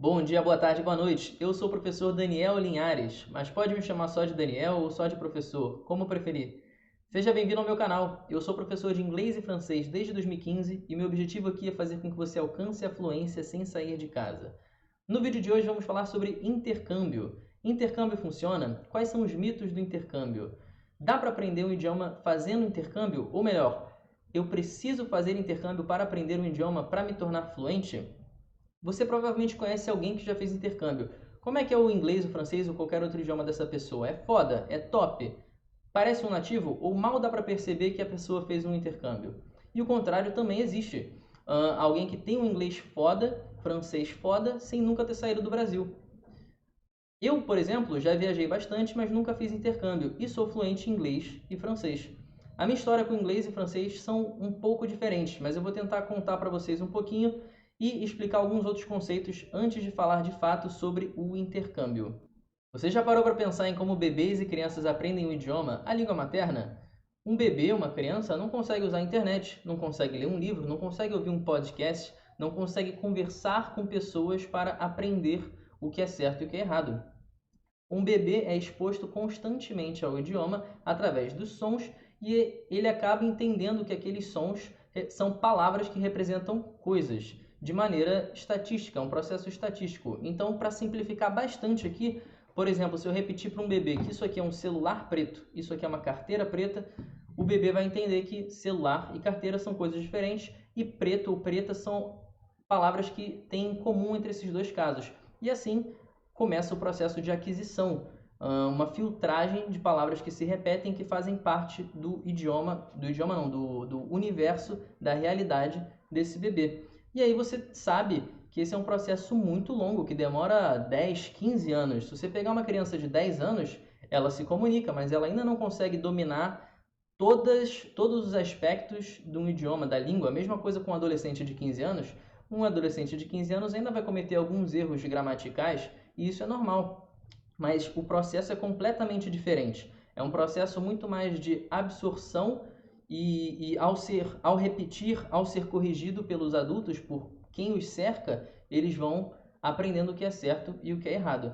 Bom dia, boa tarde, boa noite. Eu sou o professor Daniel Linhares, mas pode me chamar só de Daniel ou só de professor, como preferir. Seja bem-vindo ao meu canal. Eu sou professor de inglês e francês desde 2015 e meu objetivo aqui é fazer com que você alcance a fluência sem sair de casa. No vídeo de hoje vamos falar sobre intercâmbio. Intercâmbio funciona? Quais são os mitos do intercâmbio? Dá para aprender um idioma fazendo intercâmbio? Ou melhor, eu preciso fazer intercâmbio para aprender um idioma para me tornar fluente? Você provavelmente conhece alguém que já fez intercâmbio. Como é que é o inglês, o francês ou qualquer outro idioma dessa pessoa? É foda? É top? Parece um nativo ou mal dá para perceber que a pessoa fez um intercâmbio? E o contrário também existe. Alguém que tem um inglês foda, francês foda, sem nunca ter saído do Brasil. Eu, por exemplo, já viajei bastante, mas nunca fiz intercâmbio e sou fluente em inglês e francês. A minha história com inglês e francês são um pouco diferentes, mas eu vou tentar contar para vocês um pouquinho e explicar alguns outros conceitos antes de falar de fato sobre o intercâmbio. Você já parou para pensar em como bebês e crianças aprendem o idioma, a língua materna? Um bebê, uma criança, não consegue usar a internet, não consegue ler um livro, não consegue ouvir um podcast, não consegue conversar com pessoas para aprender o que é certo e o que é errado. Um bebê é exposto constantemente ao idioma através dos sons e ele acaba entendendo que aqueles sons são palavras que representam coisas de maneira estatística, é um processo estatístico. Então, para simplificar bastante aqui, por exemplo, se eu repetir para um bebê que isso aqui é um celular preto, isso aqui é uma carteira preta, o bebê vai entender que celular e carteira são coisas diferentes e preto ou preta são palavras que têm em comum entre esses dois casos. E assim começa o processo de aquisição, uma filtragem de palavras que se repetem, que fazem parte do idioma não, do universo, da realidade desse bebê. E aí você sabe que esse é um processo muito longo, que demora 10, 15 anos. Se você pegar uma criança de 10 anos, ela se comunica, mas ela ainda não consegue dominar todos os aspectos de um idioma, da língua. A mesma coisa com um adolescente de 15 anos. Um adolescente de 15 anos ainda vai cometer alguns erros gramaticais, e isso é normal. Mas o processo é completamente diferente. É um processo muito mais de absorção e ao repetir, ao ser corrigido pelos adultos, por quem os cerca, eles vão aprendendo o que é certo e o que é errado.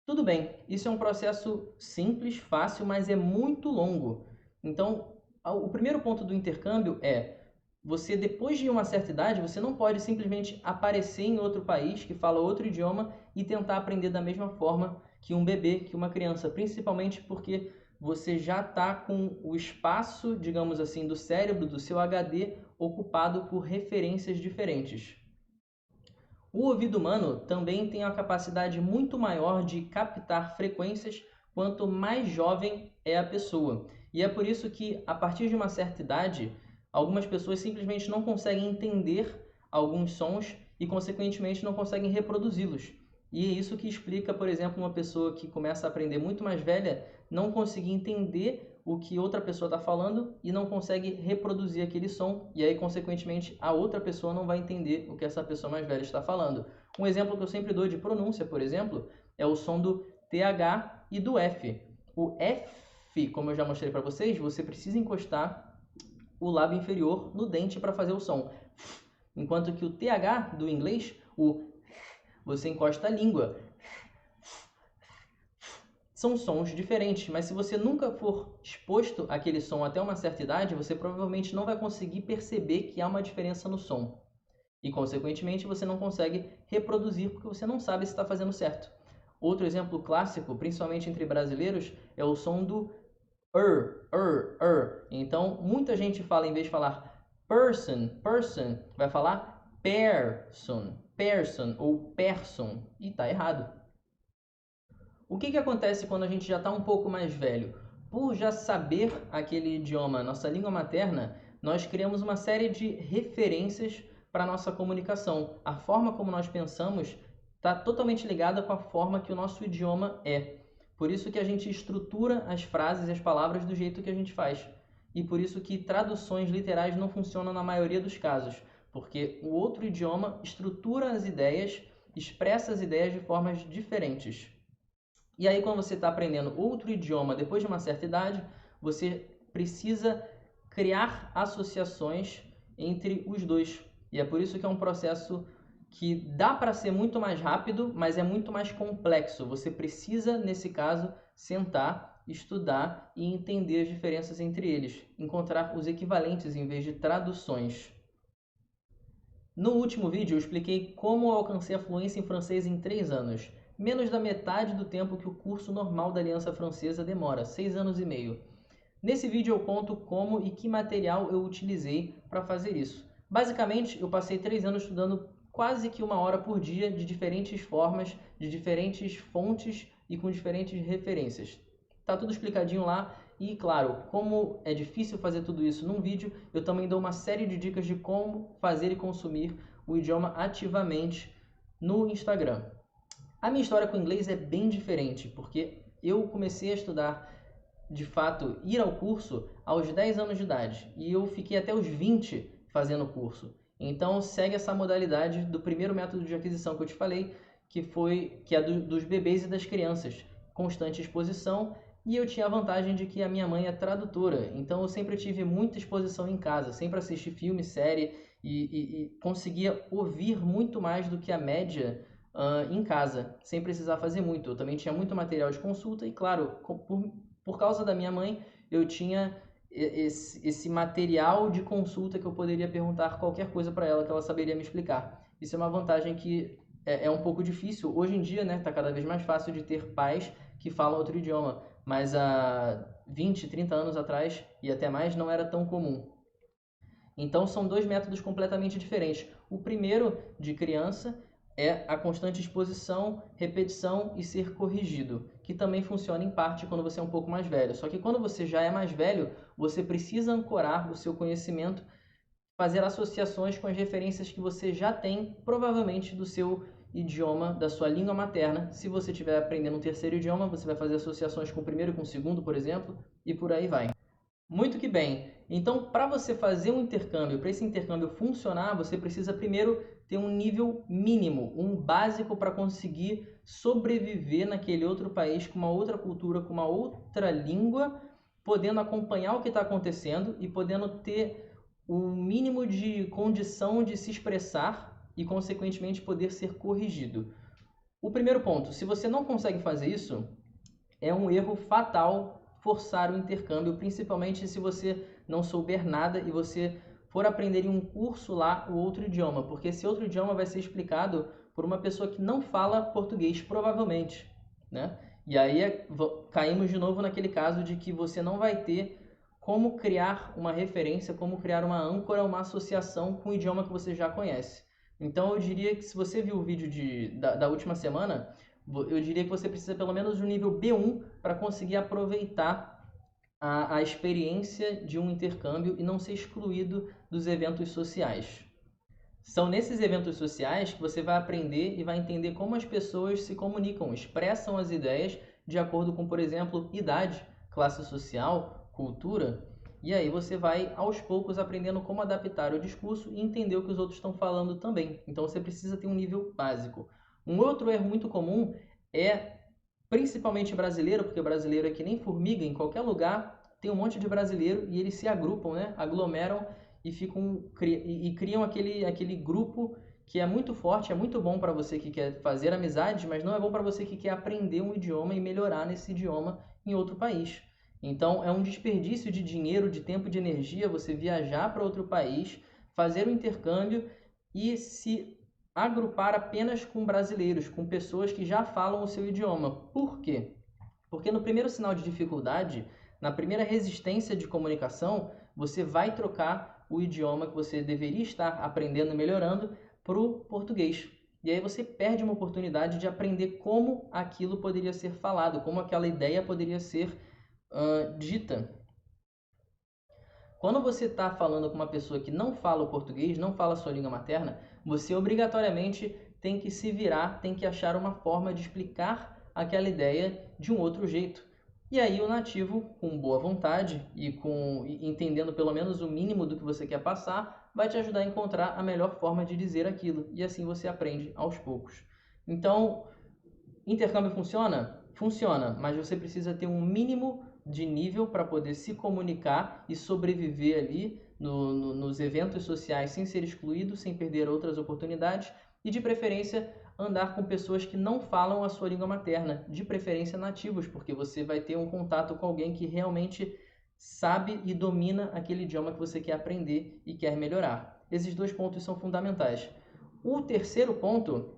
Tudo bem, isso é um processo simples, fácil, mas é muito longo. Então, o primeiro ponto do intercâmbio é você, depois de uma certa idade, você não pode simplesmente aparecer em outro país que fala outro idioma e tentar aprender da mesma forma que um bebê, que uma criança, principalmente porque você já está com o espaço, digamos assim, do cérebro, do seu HD, ocupado por referências diferentes. O ouvido humano também tem uma capacidade muito maior de captar frequências quanto mais jovem é a pessoa. E é por isso que, a partir de uma certa idade, algumas pessoas simplesmente não conseguem entender alguns sons e, consequentemente, não conseguem reproduzi-los. E é isso que explica, por exemplo, uma pessoa que começa a aprender muito mais velha não conseguir entender o que outra pessoa está falando e não consegue reproduzir aquele som, e aí, consequentemente, a outra pessoa não vai entender o que essa pessoa mais velha está falando. Um exemplo que eu sempre dou de pronúncia, por exemplo, é o som do TH e do F. O F, como eu já mostrei para vocês, você precisa encostar o lábio inferior no dente para fazer o som. Enquanto que o TH do inglês, você encosta a língua. São sons diferentes, mas se você nunca for exposto àquele som até uma certa idade, você provavelmente não vai conseguir perceber que há uma diferença no som. E, consequentemente, você não consegue reproduzir porque você não sabe se está fazendo certo. Outro exemplo clássico, principalmente entre brasileiros, é o som do Então, muita gente fala, em vez de falar person, vai falar person ou person, e está errado. O que acontece quando a gente já está um pouco mais velho? Por já saber aquele idioma, nossa língua materna, nós criamos uma série de referências para a nossa comunicação. A forma como nós pensamos está totalmente ligada com a forma que o nosso idioma é. Por isso que a gente estrutura as frases e as palavras do jeito que a gente faz. E por isso que traduções literais não funcionam na maioria dos casos, porque o outro idioma estrutura as ideias, expressa as ideias de formas diferentes. E aí, quando você está aprendendo outro idioma depois de uma certa idade, você precisa criar associações entre os dois. E é por isso que é um processo que dá para ser muito mais rápido, mas é muito mais complexo. Você precisa, nesse caso, sentar, estudar e entender as diferenças entre eles, encontrar os equivalentes em vez de traduções. No último vídeo eu expliquei como eu alcancei a fluência em francês em 3 anos, menos da metade do tempo que o curso normal da Aliança Francesa demora, 6 anos e meio. Nesse vídeo eu conto como e que material eu utilizei para fazer isso. Basicamente, eu passei 3 anos estudando quase que 1 hora por dia, de diferentes formas, de diferentes fontes e com diferentes referências. Tá tudo explicadinho lá e, claro, como é difícil fazer tudo isso num vídeo, eu também dou uma série de dicas de como fazer e consumir o idioma ativamente no Instagram. A minha história com o inglês é bem diferente, porque eu comecei a estudar, de fato, ir ao curso aos 10 anos de idade, e eu fiquei até os 20 fazendo o curso. Então segue essa modalidade do primeiro método de aquisição que eu te falei, que é dos bebês e das crianças, constante exposição. E eu tinha a vantagem de que a minha mãe é tradutora, então eu sempre tive muita exposição em casa, sempre assisti filme, série e conseguia ouvir muito mais do que a média em casa, sem precisar fazer muito. Eu também tinha muito material de consulta e, claro, por causa da minha mãe, eu tinha esse material de consulta que eu poderia perguntar qualquer coisa para ela que ela saberia me explicar. Isso é uma vantagem que é um pouco difícil. Hoje em dia, né, tá cada vez mais fácil de ter pais que falam outro idioma, mas há 20, 30 anos atrás e até mais não era tão comum. Então são dois métodos completamente diferentes. O primeiro, de criança, é a constante exposição, repetição e ser corrigido, que também funciona em parte quando você é um pouco mais velho. Só que quando você já é mais velho, você precisa ancorar o seu conhecimento, fazer associações com as referências que você já tem, provavelmente do seu idioma, da sua língua materna. Se você estiver aprendendo um terceiro idioma, você vai fazer associações com o primeiro e com o segundo, por exemplo, e por aí vai. Muito que bem. Então, para você fazer um intercâmbio, para esse intercâmbio funcionar, você precisa primeiro ter um nível mínimo, um básico para conseguir sobreviver naquele outro país com uma outra cultura, com uma outra língua, podendo acompanhar o que está acontecendo e podendo ter o mínimo de condição de se expressar e, consequentemente, poder ser corrigido. O primeiro ponto, se você não consegue fazer isso, é um erro fatal forçar o intercâmbio, principalmente se você não souber nada e você for aprender em um curso lá o outro idioma, porque esse outro idioma vai ser explicado por uma pessoa que não fala português, provavelmente, né? E aí caímos de novo naquele caso de que você não vai ter como criar uma referência, como criar uma âncora, uma associação com o idioma que você já conhece. Então eu diria que se você viu o vídeo da última semana, eu diria que você precisa pelo menos do nível B1 para conseguir aproveitar a experiência de um intercâmbio e não ser excluído dos eventos sociais. São nesses eventos sociais que você vai aprender e vai entender como as pessoas se comunicam, expressam as ideias de acordo com, por exemplo, idade, classe social, cultura. E aí você vai, aos poucos, aprendendo como adaptar o discurso e entender o que os outros estão falando também. Então você precisa ter um nível básico. Um outro erro muito comum é, principalmente brasileiro, porque brasileiro é que nem formiga, em qualquer lugar tem um monte de brasileiro e eles se agrupam, né? Aglomeram e criam aquele grupo que é muito forte, é muito bom para você que quer fazer amizades, mas não é bom para você que quer aprender um idioma e melhorar nesse idioma em outro país. Então é um desperdício de dinheiro, de tempo, de energia você viajar para outro país, fazer o intercâmbio e se agrupar apenas com brasileiros, com pessoas que já falam o seu idioma. Por quê? Porque no primeiro sinal de dificuldade, na primeira resistência de comunicação, você vai trocar o idioma que você deveria estar aprendendo e melhorando para o português. E aí você perde uma oportunidade de aprender como aquilo poderia ser falado, como aquela ideia poderia ser dita. Quando você está falando com uma pessoa que não fala o português, não fala a sua língua materna, você obrigatoriamente tem que se virar, tem que achar uma forma de explicar aquela ideia de um outro jeito. E aí o nativo, com boa vontade e entendendo pelo menos o mínimo do que você quer passar, vai te ajudar a encontrar a melhor forma de dizer aquilo. E assim você aprende aos poucos. Então, intercâmbio funciona? Funciona, mas você precisa ter um mínimo de nível para poder se comunicar e sobreviver ali nos eventos sociais sem ser excluído, sem perder outras oportunidades e de preferência andar com pessoas que não falam a sua língua materna, de preferência nativos, porque você vai ter um contato com alguém que realmente sabe e domina aquele idioma que você quer aprender e quer melhorar. Esses 2 pontos são fundamentais. O terceiro ponto,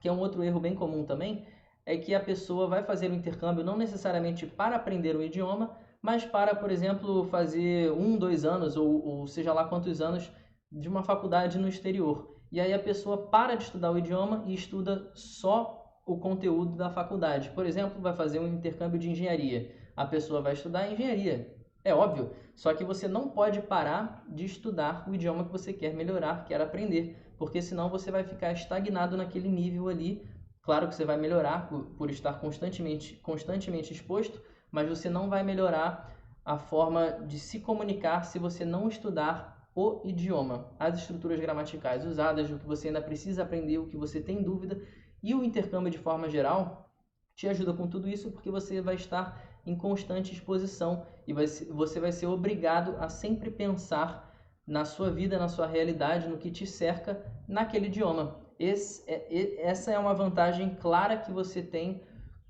que é um outro erro bem comum também, é que a pessoa vai fazer o intercâmbio não necessariamente para aprender o idioma, mas para, por exemplo, fazer 1, 2 anos ou seja lá quantos anos de uma faculdade no exterior. E aí a pessoa para de estudar o idioma e estuda só o conteúdo da faculdade. Por exemplo, vai fazer um intercâmbio de engenharia. A pessoa vai estudar engenharia. É óbvio, só que você não pode parar de estudar o idioma que você quer melhorar, quer aprender, porque senão você vai ficar estagnado naquele nível ali. Claro que você vai melhorar por estar constantemente exposto, mas você não vai melhorar a forma de se comunicar se você não estudar o idioma, as estruturas gramaticais usadas, o que você ainda precisa aprender, o que você tem dúvida, e o intercâmbio de forma geral te ajuda com tudo isso porque você vai estar em constante exposição e você vai ser obrigado a sempre pensar na sua vida, na sua realidade, no que te cerca naquele idioma. Essa é uma vantagem clara que você tem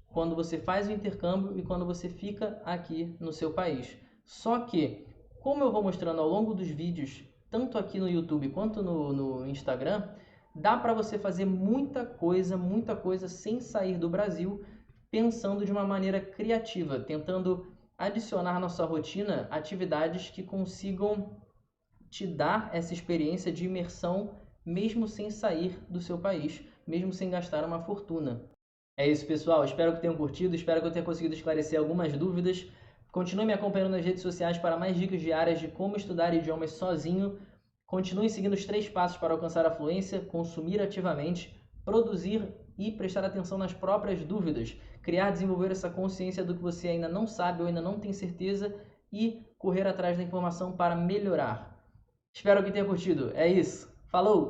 quando você faz o intercâmbio e quando você fica aqui no seu país. Só que, como eu vou mostrando ao longo dos vídeos, tanto aqui no YouTube quanto no Instagram, dá para você fazer muita coisa sem sair do Brasil, pensando de uma maneira criativa, tentando adicionar na sua rotina atividades que consigam te dar essa experiência de imersão mesmo sem sair do seu país, mesmo sem gastar uma fortuna. É isso, pessoal. Espero que tenham curtido, espero que eu tenha conseguido esclarecer algumas dúvidas. Continue me acompanhando nas redes sociais para mais dicas diárias de como estudar idiomas sozinho. Continue seguindo os 3 passos para alcançar a fluência: consumir ativamente, produzir e prestar atenção nas próprias dúvidas, criar e desenvolver essa consciência do que você ainda não sabe ou ainda não tem certeza e correr atrás da informação para melhorar. Espero que tenha curtido. É isso. Falou!